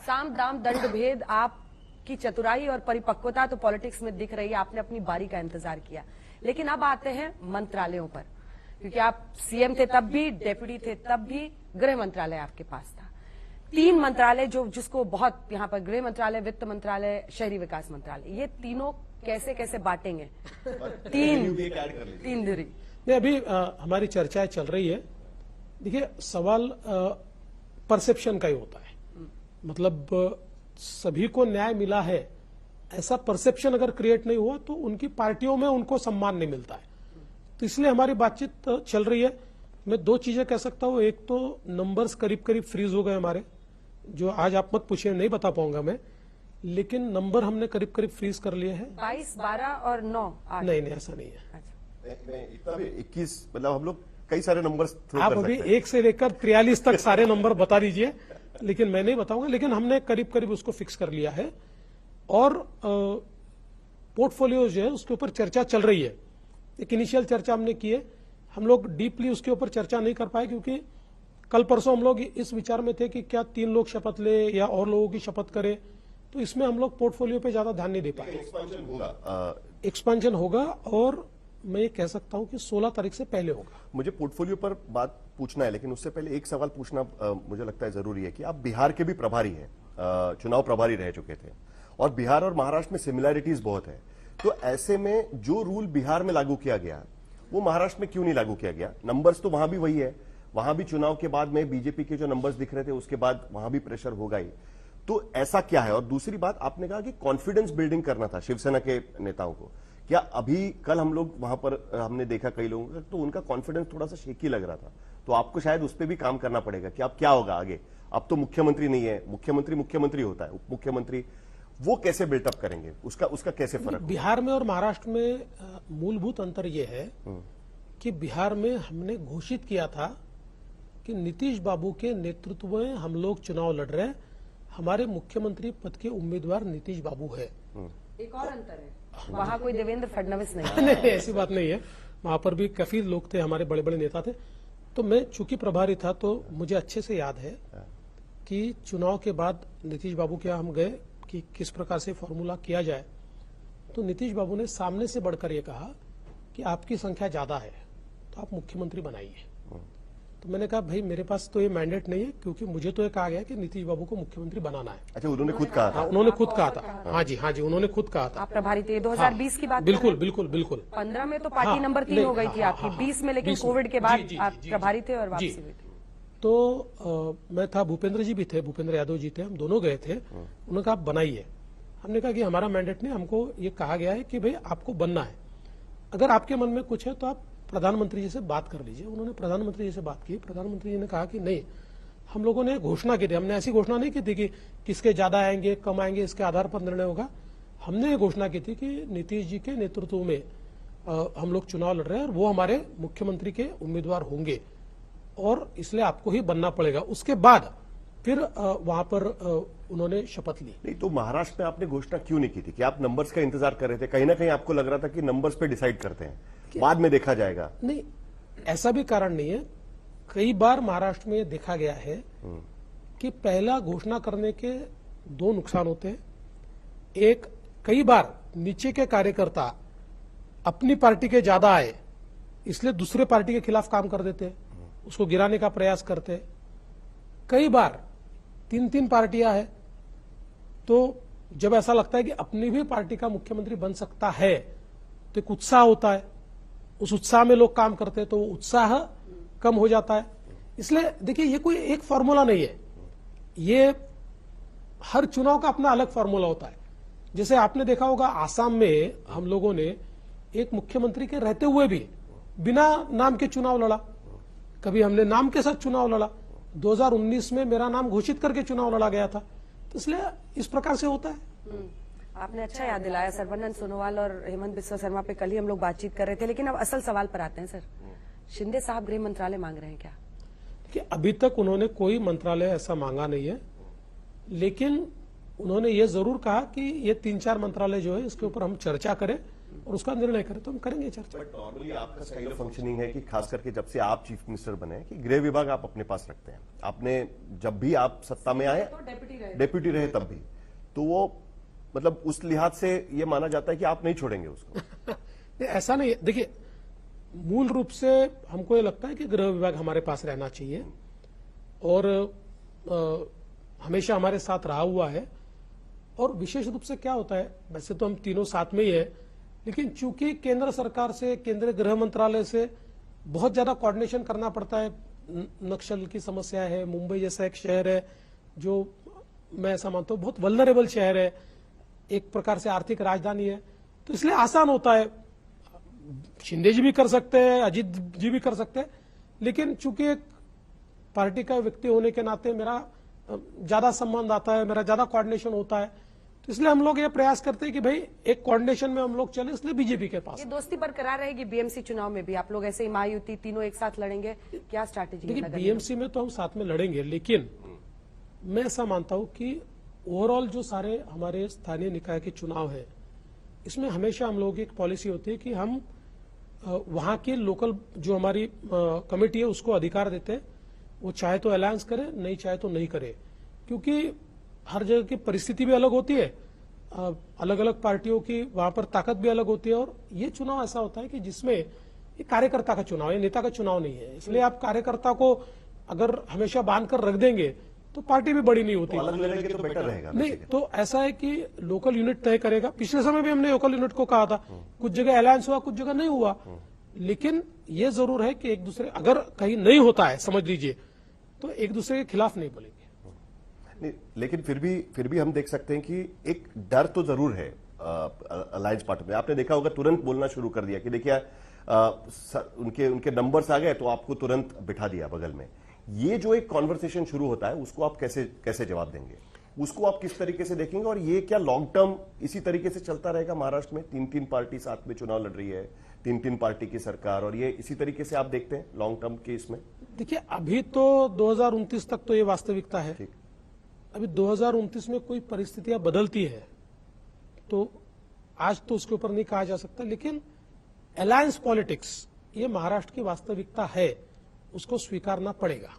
साम दाम दंड भेद, आपकी चतुराई और परिपक्वता तो पॉलिटिक्स में दिख रही है, आपने अपनी बारी का इंतजार किया। लेकिन अब आते हैं मंत्रालयों पर, क्योंकि आप सीएम थे तब भी, डेप्यूटी थे तब भी, गृह मंत्रालय आपके पास था। 3 मंत्रालय जिसको बहुत यहाँ पर गृह मंत्रालय, वित्त मंत्रालय, शहरी विकास मंत्रालय, ये तीनों कैसे कैसे बांटेंगे? तीन धुरी नहीं, अभी हमारी चर्चाएं चल रही है। देखिए, सवाल परसेप्शन का ही होता है। मतलब सभी को न्याय मिला है ऐसा परसेप्शन अगर क्रिएट नहीं हुआ तो उनकी पार्टियों में उनको सम्मान नहीं मिलता है। तो इसलिए हमारी बातचीत चल रही है। मैं 2 चीजें कह सकता हूं। एक तो नंबर्स करीब करीब फ्रीज हो गए हमारे, जो आज आप मत पूछिए, नहीं बता पाऊंगा मैं, लेकिन नंबर हमने करीब करीब फ्रीज कर लिए हैं। 22, 12 और 9, 8। नहीं, ऐसा नहीं है। इतना भी 21, मतलब हम लोग कई सारे नंबर्स आप अभी 1 से लेकर 43 तक सारे नंबर बता दीजिए, लेकिन मैं नहीं बताऊंगा। लेकिन हमने करीब करीब उसको फिक्स कर लिया है और पोर्टफोलियो जो है उसके ऊपर चर्चा चल रही है। एक इनिशियल चर्चा हमने की है। हम लोग डीपली उसके ऊपर चर्चा नहीं कर पाए, क्योंकि कल परसों हम लोग इस विचार में थे कि क्या 3 लोग शपथ ले या और लोगों की शपथ करें, तो इसमें हम लोग पोर्टफोलियो पे ज्यादा ध्यान नहीं दे पाए। एक्सपेंशन होगा और मैं ये कह सकता हूं कि 16 तारीख से पहले होगा। मुझे पोर्टफोलियो पर बात पूछना है, लेकिन उससे पहले एक सवाल पूछना मुझे लगता है जरूरी है कि आप बिहार के भी प्रभारी हैं, चुनाव प्रभारी रह चुके थे, और बिहार और महाराष्ट्र में सिमिलैरिटीज बहुत है। तो ऐसे में जो रूल बिहार में लागू किया गया वो महाराष्ट्र में क्यों नहीं लागू किया गया? नंबर्स तो वहां भी वही है, वहां भी चुनाव के बाद में बीजेपी के जो नंबर्स दिख रहे थे उसके बाद वहां भी प्रेशर होगा ही। तो ऐसा क्या है? और दूसरी बात, आपने कहा कि कॉन्फिडेंस बिल्डिंग करना था शिवसेना के नेताओं को। क्या अभी कल हम लोग वहां पर हमने देखा कई लोगों का, तो उनका कॉन्फिडेंस थोड़ा सा शेकी लग रहा था, तो आपको शायद उस पर भी काम करना पड़ेगा कि अब क्या होगा आगे। अब तो मुख्यमंत्री नहीं है, मुख्यमंत्री होता है, उप मुख्यमंत्री, वो कैसे बिल्टअप करेंगे, उसका कैसे फर्क? बिहार में और महाराष्ट्र में मूलभूत अंतर यह है कि बिहार में हमने घोषित किया था कि नीतीश बाबू के नेतृत्व में हम लोग चुनाव लड़ रहे हैं, हमारे मुख्यमंत्री पद के उम्मीदवार नीतीश बाबू है। एक और अंतर है, वहां कोई देवेंद्र फडणवीस नहीं। नहीं, ऐसी बात नहीं है। वहां पर भी काफी लोग थे, हमारे बड़े बड़े नेता थे। तो मैं चूंकि प्रभारी था तो मुझे अच्छे से याद है कि चुनाव के बाद नीतीश बाबू के यहाँ हम गए कि किस प्रकार से फॉर्मूला किया जाए। तो नीतीश बाबू ने सामने से बढ़कर ये कहा कि आपकी संख्या ज्यादा है तो आप मुख्यमंत्री बनाइए। तो मैंने कहा भाई मेरे पास तो ये मैंडेट नहीं है, क्योंकि मुझे तो ये कहा गया कि नीतीश बाबू को मुख्यमंत्री बनाना है। अच्छा, उन्होंने खुद कहा था? उन्होंने खुद कहा था। हाँ जी, उन्होंने खुद कहा था। आप प्रभारी थे 2020 की बात? बिल्कुल। 15 में तो पार्टी नंबर 3 हो गई थी आपकी, 20 में लेकिन कोविड के बाद आप प्रभारी थे और वापसी हुई थी। तो मैं था, भूपेंद्र जी भी थे, भूपेंद्र यादव जी थे, हम दोनों गए थे। उन्होंने कहा आप बनाइए। हमने कहा कि हमारा मैंडेट नहीं, हमको ये कहा गया है कि भाई आपको बनना है, अगर आपके मन में कुछ है तो आप प्रधानमंत्री जी से बात कर लीजिए। उन्होंने प्रधानमंत्री जी से बात की। प्रधानमंत्री जी ने कहा कि नहीं, हम लोगों ने घोषणा की थी, हमने ऐसी घोषणा नहीं की थी कि किसके ज्यादा आएंगे कम आएंगे इसके आधार पर निर्णय होगा। हमने ये घोषणा की थी कि नीतीश जी के नेतृत्व में हम लोग चुनाव लड़ रहे हैं और वो हमारे मुख्यमंत्री के उम्मीदवार होंगे और इसलिए आपको ही बनना पड़ेगा। उसके बाद फिर वहां पर उन्होंने शपथ ली। नहीं, तो महाराष्ट्र में आपने घोषणा क्यों नहीं की थी? कि आप नंबर्स का इंतजार कर रहे थे? कहीं ना कहीं आपको लग रहा था कि नंबर्स पे डिसाइड करते हैं, बाद में देखा जाएगा? नहीं, ऐसा भी कारण नहीं है। कई बार महाराष्ट्र में देखा गया है कि पहला घोषणा करने के 2 नुकसान होते हैं। एक, कई बार नीचे के कार्यकर्ता अपनी पार्टी के ज्यादा आए इसलिए दूसरे पार्टी के खिलाफ काम कर देते हैं, उसको गिराने का प्रयास करते हैं। कई बार 3 पार्टियां हैं तो जब ऐसा लगता है कि अपनी भी पार्टी का मुख्यमंत्री बन सकता है तो एक उत्साह होता है, उस उत्साह में लोग काम करते हैं तो उत्साह कम हो जाता है। इसलिए देखिए, ये कोई एक फॉर्मूला नहीं है, ये हर चुनाव का अपना अलग फॉर्मूला होता है। जैसे आपने देखा होगा आसाम में हम लोगों ने एक मुख्यमंत्री के रहते हुए भी बिना नाम के चुनाव लड़ा, कभी हमने नाम के साथ चुनाव लड़ा। 2019 में मेरा नाम घोषित करके चुनाव लड़ा गया था। तो इसलिए इस प्रकार से होता है। आपने अच्छा याद दिलाया। सर्बानंद सोनोवाल और हेमंत बिस्वा शर्मा पे कल ही हम लोग बातचीत कर रहे थे, लेकिन अब असल सवाल पर आते हैं सर। शिंदे साहब गृह मंत्रालय मांग रहे हैं क्या? कि अभी तक उन्होंने कोई मंत्रालय ऐसा मांगा नहीं है, लेकिन उन्होंने ये जरूर कहा कि ये 3-4 मंत्रालय जो है इसके ऊपर हम चर्चा करें और उसका निर्णय करें तो हम करेंगे चर्चा। बट नॉर्मली आपका स्टाइल ऑफ फंक्शनिंग है कि खास करके जब से आप चीफ मिनिस्टर बने कि गृह विभाग आप अपने पास रखते हैं। आपने जब भी आप सत्ता में आए तो डेप्यूटी रहे तब भी, तो वो मतलब उस लिहाज से ये माना जाता है कि आप नहीं छोड़ेंगे उसको। नहीं, ऐसा नहीं है। देखिए, मूल रूप से हमको ये लगता है कि गृह विभाग हमारे पास रहना चाहिए और हमेशा हमारे साथ रहा हुआ है। और विशेष रूप से क्या होता है, वैसे तो हम तीनों साथ में ही है, लेकिन चूंकि केंद्र सरकार से, केंद्रीय गृह मंत्रालय से बहुत ज्यादा कोऑर्डिनेशन करना पड़ता है। नक्सल की समस्या है, मुंबई जैसा एक शहर है जो मैं ऐसा मानता हूं बहुत वल्नरेबल शहर है, एक प्रकार से आर्थिक राजधानी है, तो इसलिए आसान होता है। शिंदे जी भी कर सकते हैं, अजीत जी भी कर सकते हैं, लेकिन चूंकि एक पार्टी का व्यक्ति होने के नाते मेरा ज्यादा संबंध आता है, मेरा ज्यादा कोऑर्डिनेशन होता है, तो इसलिए हम लोग ये प्रयास करते हैं कि भाई एक कोऑर्डिनेशन में हम लोग चले, इसलिए बीजेपी के पास। ये दोस्ती बरकरार रहेगी बीएमसी चुनाव में भी? आप लोग ऐसे ही महायुति तीनों एक साथ लड़ेंगे, क्या स्ट्रैटेजी? देखिए, बीएमसी में तो हम साथ में लड़ेंगे, लेकिन मैं ऐसा मानता हूं कि ओवरऑल जो सारे हमारे स्थानीय निकाय के चुनाव है, इसमें हमेशा हम लोगों की एक पॉलिसी होती है कि हम वहां के लोकल जो हमारी कमेटी है उसको अधिकार देते हैं, वो चाहे तो अलायंस करे, नहीं चाहे तो नहीं करे, क्योंकि हर जगह की परिस्थिति भी अलग होती है, अलग अलग पार्टियों की वहां पर ताकत भी अलग होती है। और ये चुनाव ऐसा होता है कि जिसमें ये कार्यकर्ता का चुनाव है, नेता का चुनाव नहीं है, इसलिए आप कार्यकर्ता को अगर हमेशा बांध कर रख देंगे तो पार्टी भी बड़ी नहीं होती। तो अलग लड़ेंगे तो बेटर रहेगा। नहीं, तो ऐसा है कि लोकल यूनिट तय करेगा। पिछले समय भी हमने लोकल यूनिट को कहा था, कुछ जगह अलायंस हुआ, कुछ जगह नहीं हुआ, लेकिन ये जरूर है कि एक दूसरे, अगर कहीं नहीं होता है समझ लीजिए, तो एक दूसरे के खिलाफ नहीं बोलेंगे। नहीं, लेकिन फिर भी हम देख सकते हैं कि एक डर तो जरूर है अलायंस पार्टी में। आपने देखा होगा तुरंत बोलना शुरू कर दिया कि देखिए उनके नंबर्स आ गए तो आपको तुरंत बिठा दिया बगल में। ये जो एक कॉन्वर्सेशन शुरू होता है उसको आप कैसे जवाब देंगे, उसको आप किस तरीके से देखेंगे? और ये क्या लॉन्ग टर्म इसी तरीके से चलता रहेगा? महाराष्ट्र में तीन पार्टी साथ में चुनाव लड़ रही है, तीन पार्टी की सरकार, और ये इसी तरीके से आप देखते हैं लॉन्ग टर्म के इसमें? देखिए, अभी तो 2029 तक तो ये वास्तविकता है। ठीक। अभी 2029 में कोई परिस्थितियां बदलती है तो आज तो उसके ऊपर नहीं कहा जा सकता, लेकिन अलायंस पॉलिटिक्स ये महाराष्ट्र की वास्तविकता है, उसको स्वीकारना पड़ेगा।